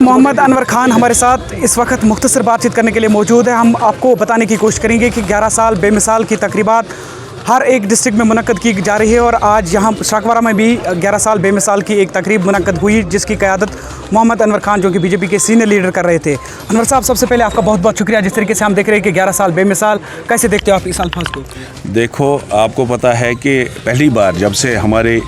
मोहम्मद अनवर खान हमारे साथ इस वक्त मुख्तसर बातचीत करने के लिए मौजूद है। हम आपको बताने की कोशिश करेंगे कि 11 साल बेमिसाल की तकरीबात हर एक डिस्ट्रिक्ट में मुनक्कद की जा रही है और आज यहाँ शाकवारा में भी 11 साल बेमिसाल की एक तकरीब मुनक्कद हुई जिसकी क़यादत मोहम्मद अनवर खान जो कि बीजेपी के सीनियर लीडर कर रहे थे। अनवर साहब, सबसे पहले आपका बहुत बहुत शुक्रिया। जिस तरीके से हम देख रहे हैं कि 11 साल बेमिसाल, कैसे देखते हो आप इस अल्फाज को? देखो, आपको पता है कि पहली बार जब से हमारे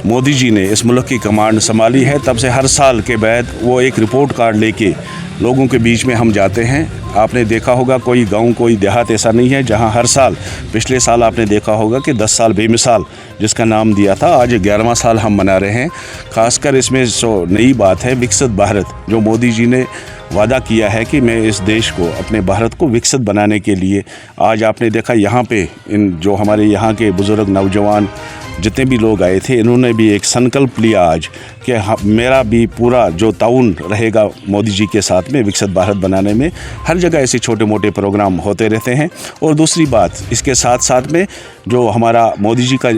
मोदी जी ने इस मुल्क की कमांड संभाली है तब से हर साल के बाद वो एक रिपोर्ट कार्ड लेके लोगों के बीच में हम जाते हैं। आपने देखा होगा कोई गांव कोई देहात ऐसा नहीं है जहां हर साल, पिछले साल आपने देखा होगा कि 10 साल बेमिसाल जिसका नाम दिया था, आज 11वां साल हम मना रहे हैं। खासकर इसमें जो नई बात है विकसित भारत, जो मोदी जी ने वादा किया है कि मैं इस देश को, अपने भारत को विकसित बनाने के लिए, आज आपने देखा यहाँ पे इन जो हमारे यहाँ के बुज़ुर्ग नौजवान जितने भी लोग आए थे, इन्होंने भी एक संकल्प लिया आज कि मेरा भी पूरा जो ताउन रहेगा मोदी जी के साथ में विकसित भारत बनाने में। हर जगह ऐसे छोटे मोटे प्रोग्राम होते रहते हैं। और दूसरी बात, इसके साथ साथ में जो हमारा मोदी जी का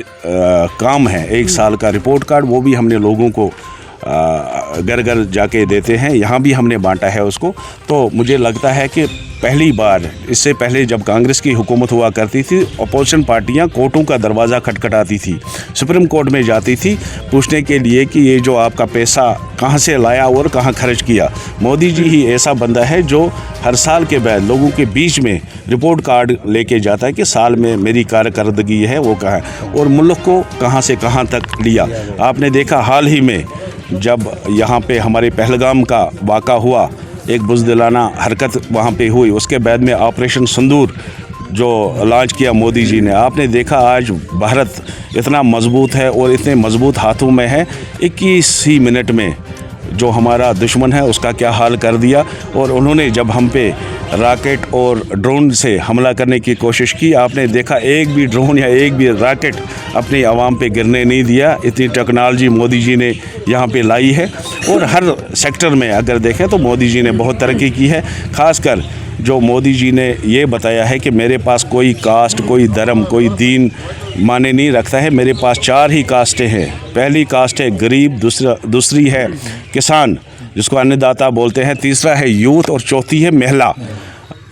काम है 1 साल का रिपोर्ट कार्ड, वो भी हमने लोगों को घर घर जाके देते हैं। यहाँ भी हमने बांटा है उसको। तो मुझे लगता है कि पहली बार, इससे पहले जब कांग्रेस की हुकूमत हुआ करती थी, अपोजिशन पार्टियाँ कोर्टों का दरवाज़ा खटखटाती थी, सुप्रीम कोर्ट में जाती थी पूछने के लिए कि ये जो आपका पैसा कहाँ से लाया और कहाँ खर्च किया। मोदी जी ही ऐसा बंदा है जो हर साल के बाद लोगों के बीच में रिपोर्ट कार्ड लेके जाता है कि साल में मेरी कारकर्दगी है वो कहाँ है और मुल्क को कहाँ से कहाँ तक लिया। आपने देखा हाल ही में जब यहाँ पे हमारे पहलगाम का वाक़ा हुआ, एक बुज़दिलाना हरकत वहाँ पे हुई, उसके बाद में ऑपरेशन सिंदूर जो लॉन्च किया मोदी जी ने, आपने देखा आज भारत इतना मजबूत है और इतने मजबूत हाथों में है। 21 ही मिनट में जो हमारा दुश्मन है उसका क्या हाल कर दिया। और उन्होंने जब हम पे रॉकेट और ड्रोन से हमला करने की कोशिश की, आपने देखा एक भी ड्रोन या एक भी रॉकेट अपनी आवाम पे गिरने नहीं दिया। इतनी टेक्नोलॉजी मोदी जी ने यहाँ पे लाई है और हर सेक्टर में अगर देखें तो मोदी जी ने बहुत तरक्की की है। ख़ासकर जो मोदी जी ने ये बताया है कि मेरे पास कोई कास्ट, कोई धर्म, कोई दीन माने नहीं रखता है। मेरे पास 4 ही कास्टें हैं। पहली कास्ट है गरीब, दूसरी है किसान जिसको अन्नदाता बोलते हैं, तीसरा है यूथ और चौथी है महिला।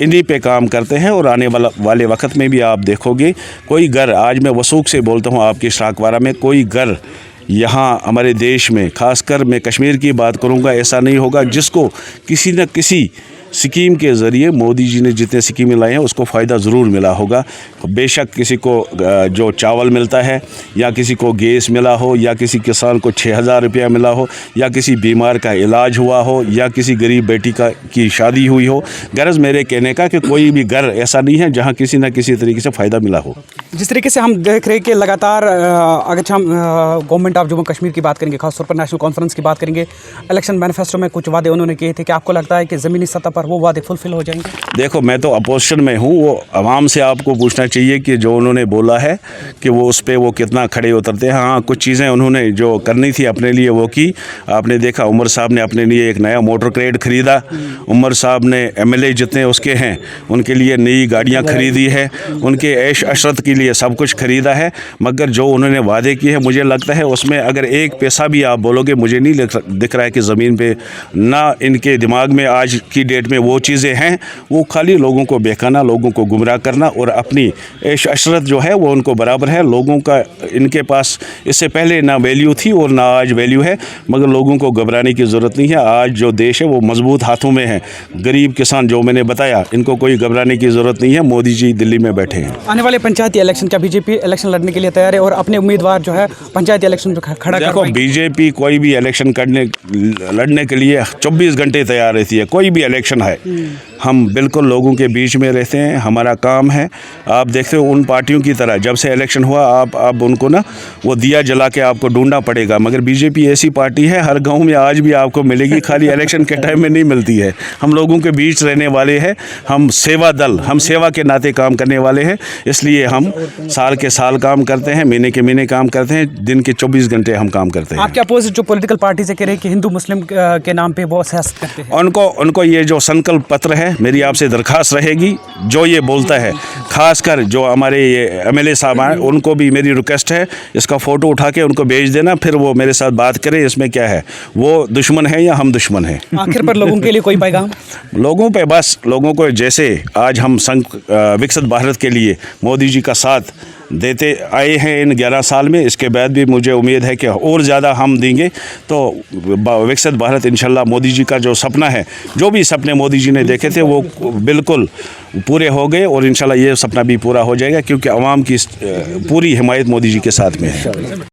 इन्हीं पे काम करते हैं और आने वाले वक्त में भी आप देखोगे कोई घर, आज मैं वसूख से बोलता हूँ आपके शाकवारा में, कोई घर यहाँ हमारे देश में, खासकर मैं कश्मीर की बात करूँगा, ऐसा नहीं होगा जिसको किसी न किसी स्कीम के ज़रिए मोदी जी ने जितने स्कीमें लाई हैं उसको फ़ायदा ज़रूर मिला होगा। बेशक किसी को जो चावल मिलता है या किसी को गैस मिला हो या किसी किसान को 6,000 रुपया मिला हो या किसी बीमार का इलाज हुआ हो या किसी गरीब बेटी की शादी हुई हो। गरज मेरे कहने का कि कोई भी घर ऐसा नहीं है जहाँ किसी न किसी तरीके से फ़ायदा मिला हो। जिस तरीके से हम देख रहे हैं कि लगातार अगर हम गवर्नमेंट ऑफ जम्मू कश्मीर की बात करेंगे, खासतौर पर नेशनल कॉन्फ्रेंस की बात करेंगे, इलेक्शन मैनिफेस्टो में कुछ वादे उन्होंने किए थे कि आपको लगता है कि ज़मीनी सतह पर वो वादे फुलफिल हो जाएंगे? देखो, मैं तो अपोजिशन में हूँ, वो आवाम से आपको पूछना चाहिए कि जो उन्होंने बोला है कि वो उस पर वो कितना खड़े उतरते हैं। हाँ, कुछ चीज़ें उन्होंने जो करनी थी अपने लिए वो की। आपने देखा उमर साहब ने अपने लिए एक नया मोटर क्रेड ख़रीदा। उमर साहब ने MLA जितने उसके हैं उनके लिए नई गाड़ियाँ खरीदी है, उनके ऐश अशरत के लिए सब कुछ ख़रीदा है। मगर जो उन्होंने वादे किए हैं, मुझे लगता है उसमें अगर एक पैसा भी आप बोलोगे, मुझे नहीं दिख रहा है कि ज़मीन पे ना इनके दिमाग में आज की डेट में वो चीज़ें हैं। वो खाली लोगों को बहकाना, लोगों को गुमराह करना और अपनी ऐश अशरत जो है वो उनको बराबर है। लोगों का इनके पास इससे पहले ना वैल्यू थी और ना आज वैल्यू है। मगर लोगों को घबराने की ज़रूरत नहीं है। आज जो देश है वो मजबूत हाथों में है। गरीब किसान जो मैंने बताया, इनको कोई घबराने की ज़रूरत नहीं है। मोदी जी दिल्ली में बैठे हैं। आने वाले पंचायती इलेक्शन, क्या बीजेपी इलेक्शन लड़ने के लिए तैयार है और अपने उम्मीदवार जो है पंचायती इलेक्शन जो खड़ा देखो, बीजेपी कोई भी इलेक्शन लड़ने के लिए 24 घंटे तैयार रहती है। कोई भी इलेक्शन है, हम बिल्कुल लोगों के बीच में रहते हैं, हमारा काम है। आप देखते हो उन पार्टियों की तरह जब से इलेक्शन हुआ आप उनको ना वो दिया जला के आपको ढूंढना पड़ेगा। मगर बीजेपी ऐसी पार्टी है हर गांव में आज भी आपको मिलेगी, खाली इलेक्शन के टाइम में नहीं मिलती है। हम लोगों के बीच रहने वाले हैं, हम सेवा दल, हम सेवा के नाते काम करने वाले हैं। इसलिए हम साल के साल काम करते हैं, महीने के महीने काम करते हैं, दिन के 24 घंटे हम काम करते हैं। आपके अपोजिट जो पॉलिटिकल पार्टी से कह रहे हैं कि हिंदू मुस्लिम के नाम पे वो सियासत करते हैं, उनको ये जो संकल्प पत्र है है, मेरी आपसे दरख्वास्त रहेगी, जो ये बोलता है, खासकर जो हमारे ये MLA साहब हैं, उनको भी मेरी रिक्वेस्ट है, इसका फ़ोटो उठा के उनको भेज देना, फिर वो मेरे साथ बात करें इसमें क्या है, वो दुश्मन है या हम दुश्मन हैं। आखिर पर लोगों के लिए कोई पैगाम? लोगों पे बस लोगों को जैसे आज हम विकसित भारत के लिए मोदी जी का साथ देते आए हैं इन 11 साल में, इसके बाद भी मुझे उम्मीद है कि और ज़्यादा हम देंगे, तो विकसित भारत इंशाल्लाह मोदी जी का जो सपना है, जो भी सपने मोदी जी ने देखे थे वो बिल्कुल पूरे हो गए और इंशाल्लाह ये सपना भी पूरा हो जाएगा, क्योंकि आवाम की पूरी हिमायत मोदी जी के साथ में है।